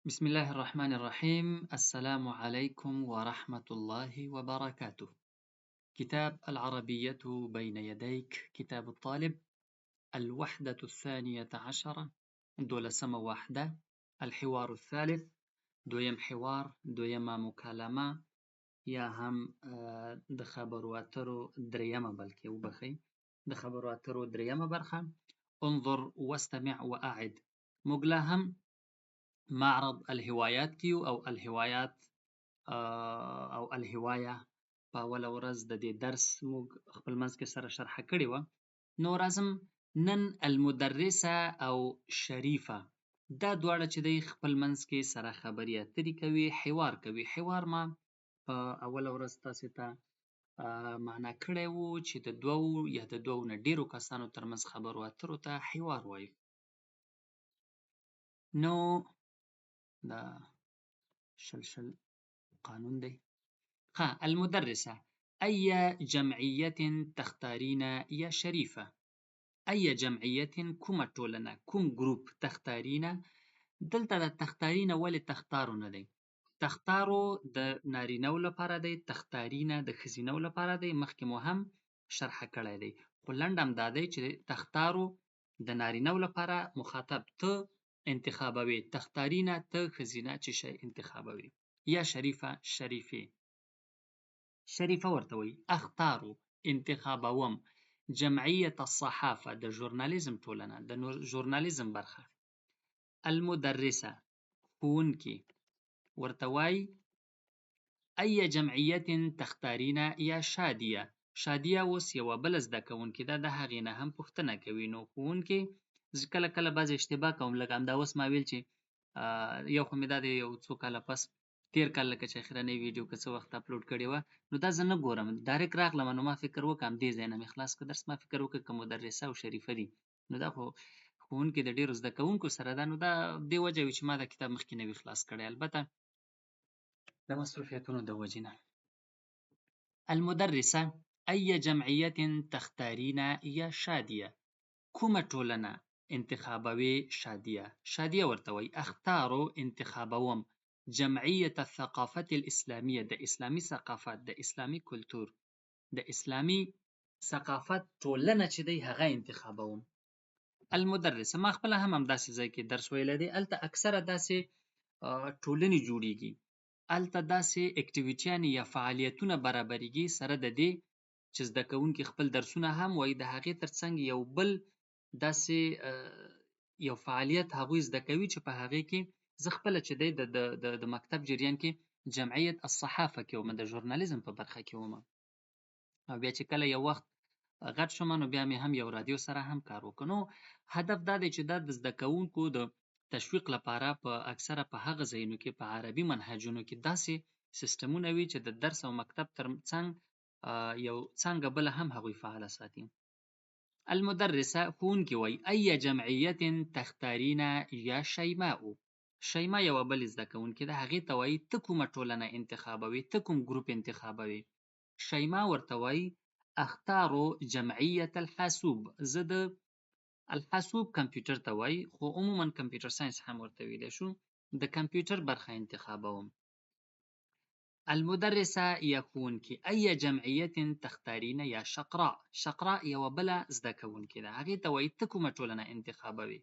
بسم الله الرحمن الرحيم. السلام عليكم ورحمة الله وبركاته. كتاب العربية بين يديك، كتاب الطالب، الوحدة الثانية عشرة، دولسمة وحدة، الحوار الثالث، دویم حوار، دویمه مکالمه، یا هم د خبرو اترو دریمه، بلکې وبخښئ، د خبرو اترو دریمه برخه. انظر واستمع واعد. موږ لا هم معرض الهوايات کیو او الهوايات او الهوايه په اوله ورځ د دې درس موږ خپل منځ کې سره شرحه کړې وه. نو راځم نن المدرسه او شریفه دا دواړه چې دی خپل منځ کې سره خبرې اترې کوي، حوار کوي. حوار ما په اوله ورځ تاسې ته معنا کړی وو چې د دوو یا د دوو نه ډېرو کسانو ترمنځ خبرو اترو ته حوار وایي. نو دا شل قانون دی. المدرسة: أي جمعية تختارين يا شريفة؟ أي جمعية کومه ټولنه، کوم ګروپ تختارين؟ دلته د تختارين ولې تختارو نه دی؟ تختارو د نارینه‌و لپاره دی، تختارين د ښځینه‌و لپاره دی. مخکې مو هم شرحه کړی دی، خو لنډ هم دا دی چې تختارو د نارینه‌و لپاره مخاطب ته انتخابوي، تختارين ته ښځینه چې شی انتخابوي. یا شریفه، شریفې. شریفه ورته وایي اختارو، انتخابوم، جمعیت الصحافه، د ژورنالیزم ټولنه، د ژورنالیزم برخه. المدرسه، ښوونکې، ورته وایي ای جمعیت تختارین یا شادیه. شادیه اوس یوه بله زده کوونکې ده، د هغې نه هم پوښتنه کوي. نو ښوونکې زه کله کله بعضې اشتباه کوم، لکه همدا اوس ما ویل چې یو خو مې دا د یو څو کاله پس تېر کال لکه چې اخرنۍ ویډیو که څه وخت اپلوډ کړې وه، نو دا زه نه ګورم، ډایرکټ راغلم نو ما فکر وکړ همدې ځای نه مې خلاص کړ درس. ما فکر وکړ که مدرسه او شریفه دي نو دا خو ښوونکې د ډېرو زده کوونکو سره ده، نو دا دې وجه وي چې ما دا کتاب مخکې نه وي خلاص کړی، البته د مصروفیتونو د وجې نه. المدرسه: ای جمعیت تختارین یا شادیه؟ کومه ټولنه انتخابوي؟ شادیه. شادیه ورته وایي اختارو، انتخابوم، جمعیت الثقافت الاسلامیه، د اسلامي ثقافت، د اسلامي کلتور، د اسلامي ثقافت ټولنه چې دی هغه انتخابوم. المدرسه: ما خپله هم همداسې ځای کې درس ویلی دی، هلته اکثره داسې ټولنې جوړیږي، هلته داسې اکټیویټیانې یا فعالیتونه برابریږي سره د دې چې زده کوونکي خپل درسونه هم وایي، د هغې ترڅنګ یو بل داسې یو فعالیت هغوی زده کوي چې په هغې کې زه خپله چې دی د مکتب جریان کې جمعیت الصحافه کې وم، د ژورنالیزم په برخه کې وم، او بیا چې کله یو وخت غټ شوم نو بیا مې هم یو رادیو سره هم کار وکړ. نو هدف دا دی چې دا د زده کوونکو د تشویق لپاره په اکثره په هغه ځایونو کې په عربي منهجونو کې داسې سیستمونه وي چې د درس او مکتب ترڅنګ یو څانګه بله هم هغوی فعاله ساتي. المدرسه: ښوونکې وایي ای جمعیت تختارین یا شیماء؟ شیماء یوه بلې زده کوونکې ده، هغې ته وایي ته کومه ټولنه انتخابوي، ته کوم ګروپ انتخابوي؟ شیماء ورته وایي اختارو جمعیت الحاسوب. زه د الحاسوب کمپیوټر ته وایي، خو عموما کمپیوټر ساینس هم ورته ویلی شو، د کمپیوټر برخه انتخابوم. المدرسه یا ښوونکې: ای جمعیت تختارین یا شقراء؟ شقراء یوه بله زده کوونکې ده، هغې ته وایي ته کومه ټولنه انتخابوي؟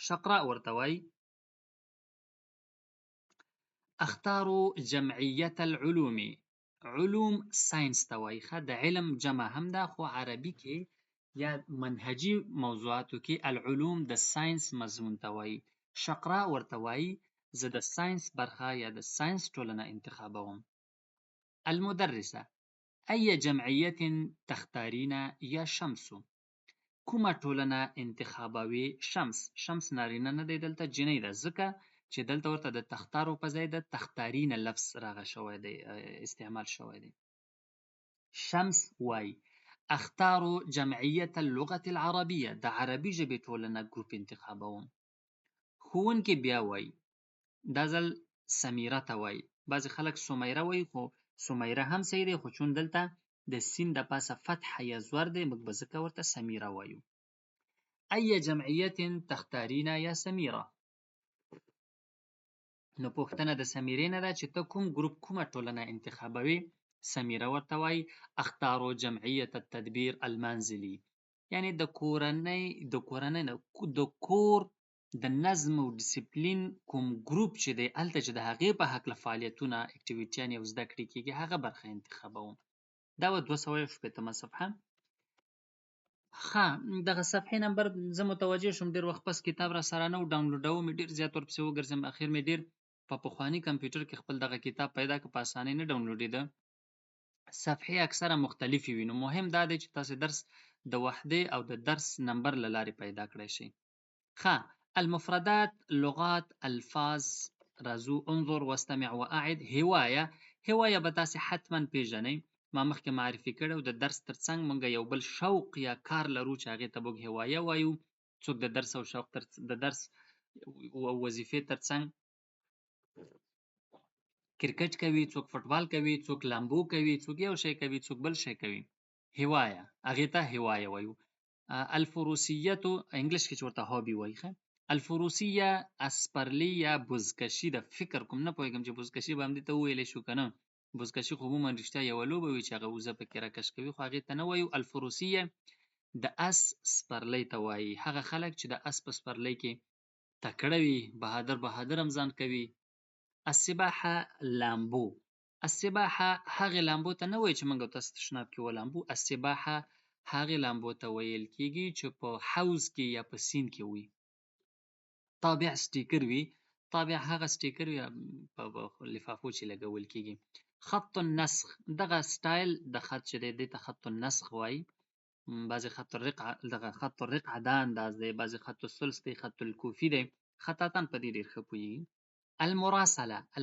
شقراء ورته وایي اختارو جمعیت العلوم. علوم ساینس ته وایي، ښه د علم جمع هم ده، خو عربي کې یا منهجي موضوعاتو کې العلوم د ساینس مضمون ته وایي. شقراء ورته وایي زه د ساینس برخه یا د ساینس ټولنه انتخابوم. المدرسه: ای جمعیت تختارین یا شمس؟ کومه ټولنه انتخابوي؟ شمس. شمس نارینه نه دی دلته، جنۍ ده، ځکه چې دلته ورته د تختارو په ځای د تختارین لفظ راغی شوی دی، استعمال شوی دی. شمس وایي اختارو جمعیت اللغة العربیه، د عربي ژبې ټولنه ګروپ انتخابوم. ښوونکې بیا وایي، دا ځل سمیره ته وایي، بعضې خلک سمیره وایي، خو سمیره هم صحیح دی، خو چون دلته د سین د پاسه فتح یا زور دی، موږ به ځکه ورته سمیره وایو. ای جمعیت تختارین یا سمیره؟ نو پوښتنه د سمیرې نه ده چې ته کوم ګروپ کومه ټولنه انتخابوي. سمیره ورته وایي اختارو جمعیت التدبیر المنزلي، یعنی د کورنۍ نه د کور د نظم او ډیسپلین کوم ګروپ چې دی هلته چې د هغې په هکله فعالیتونه اکټیویټیانې او زده کړې کېږي هغه برخه انتخابوم. دا وه 260مه صفحه. ښه دغه صفحې نمبر زه متوجه شوم ډېر وخت پس کتاب را سره نه و، ډاونلوډوم مې ډېر زیات ورپسې وګرځېدم، اخر مې ډېر په پخواني کمپیوټر کې خپل دغه کتاب پیدا که په اسانۍ نه ډاونلوډېده. صفحې اکثره مختلفې وي، نو مهم دا دی چې تاسې درس د وحدې او د درس نمبر له لارې پیدا کړی شئ. ښه المفردات لغات الفاظ راځو انظر واستمع واعد. هوايه به تاسې حتما پیژنئ، ما مخکې معرفي کړی و. د درس ترڅنګ موږ یو بل شوق یا کار لرو چې هغې ته موږ هوايه وایو. څوک د درس او شوق د درس وظیفې ترڅنګ کرکټ کوي، څوک فوټبال کوي، څوک لامبو کوي، څوک یو شی کوي، څوک بل شی کوي. هوايه هغې ته هوايه وایو. الفروسیتو انګلیش کې چې ورته هابي وایي. الفروسیه اسپرلي یا بزکشي ده، فکر کوم نه پوهېږم چې بزکشي به همدې ته وویلی شو که نه. بزکشي خو عموما رښتیا یوه لوبه وي چې هغه وزه پکې راکش کوي، خو هغې ته نه وایو. الفروسیه د اس سپرلۍ ته وایي، هغه خلک چې د اس په سپرلۍ کې تکړه وي، بهادر هم ځان کوي. السباحه لامبو، السباحه هغې لامبو ته نه وایي چې موږ او تاسې تشناب کې ولامبو. السباحه هغې لامبو ته ویل کېږي چې په حوض کې یا په سیند کې وي. تابع سټیکر وي، تابع هغه سټیکر وي په لفافو چې لګول کېږي. خط النسخ دغه سټایل د خط چې دی دې ته خط النسخ وایي. بعضې خط الرقعه دغه خط الرقعه دا انداز دی، بعضې خط الثلث دی، خط الکوفي دی. خطاطان په دې ډېر ښه پوهېږي.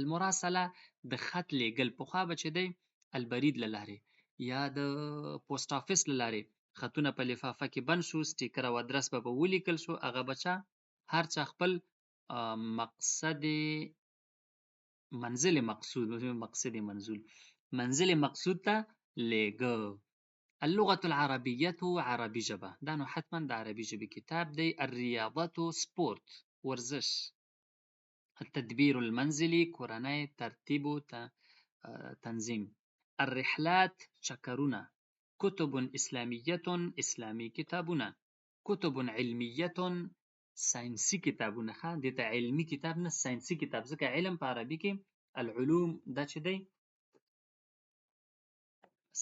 المراسله د خط لیږل، پخوا به چې دی البرید له لارې یا د پوسټ آفیس له لارې خطونه په لفافه کې بند شو، سټیکر او ادرس به ولیکل شو، هغه به چا هر چا خپل منزل مقصود ته لیږه. اللغة العربیة عربي ژبه، دا نو حتما د عربي ژبې کتاب دی. الریاضة سپورت ورزش. التدبیر المنزلي کورنۍ ترتیب و تنظیم. الرحلات چکرونه. کتب اسلامیة اسلامي کتابونه. کتب علمیة ساینسي کتابونه. ښه دې ته علمي کتاب نه ساینسي کتاب، ځکه علم په عربي کې العلوم دا چې دی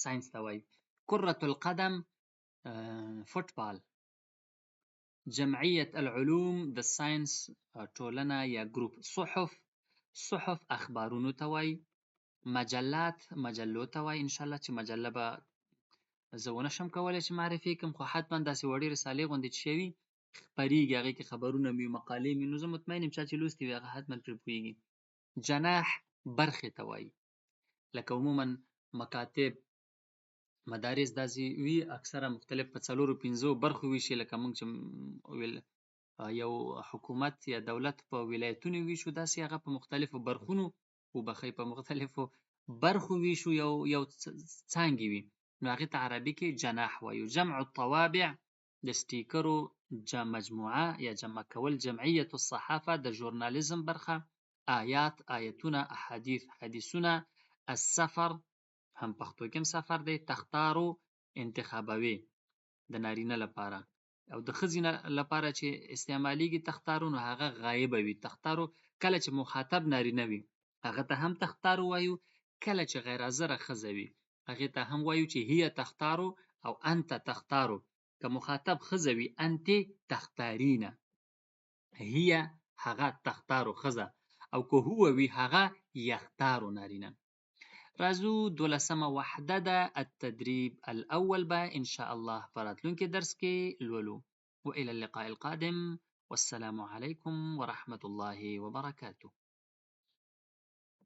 ساینس ته وایي. کرة القدم فوټبال. جمعیت العلوم د ساینس ټولنه یا ګروپ. صحف اخبارونو ته وایي. مجلات مجلو ته وایي. انشاءالله چې مجله به زه ونه شم کولی چې معرفي کړم، خو حتما داسې وړې رسالې غوندې چې وي خپرېږي، هغې کې خبرونه وي، مقالې وي، نو زه مطمئن یم چا چې لوستي وي هغه حتما پرې پوهېږي. جناح برخې ته وایي، لکه عموما مکاتب مدارس داسې وي اکثره مختلف په 4-5 برخو ویشي، لکه موږ چې یو حکومت یا دولت په ولایتونو ویشو داسې هغه په مختلفو برخونو په مختلفو برخو ویشو، یو څانګې وي، نو هغې ته عربي کې جناح وایو. جمع الطوابع د سټیکرو مجموعه یا جمع کول. جمعیت الصحافه د ژورنالیزم برخه. آیات آیتونه، احادیث حدیثونه. السفر هم پښتو کې هم سفر دی. تختارو انتخابوي د نارینه لپاره، او د ښځې لپاره چې استعمالیږي تختارو نو هغه غایبه وي. تختارو کله چې مخاطب نارینه وي هغه ته هم تختارو وایو، کله چې غیر حاضره ښځه وي هغې ته هم وایو چې هي تختارو او انت تختارو. که مخاطب ښځه وي انت تختارینه، هي هغه تختارو ښځه، او که هو وي هغه یختارو نارینه. راځو 12مه وحده ده التدریب الاول به ان شاء الله په راتلونکي درس کې لولو. والى اللقاء القادم والسلام عليكم ورحمة الله وبركاته.